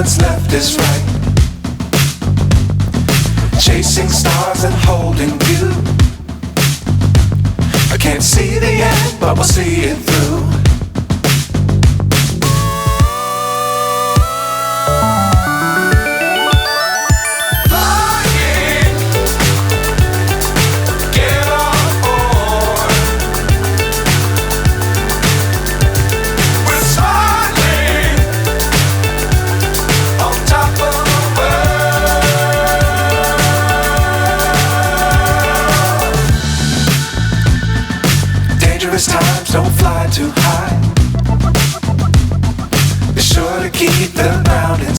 what's left is right. Chasing stars and holding you. I can't see the end, but we'll see it through. Times don't fly too high. Be sure to keep the ground in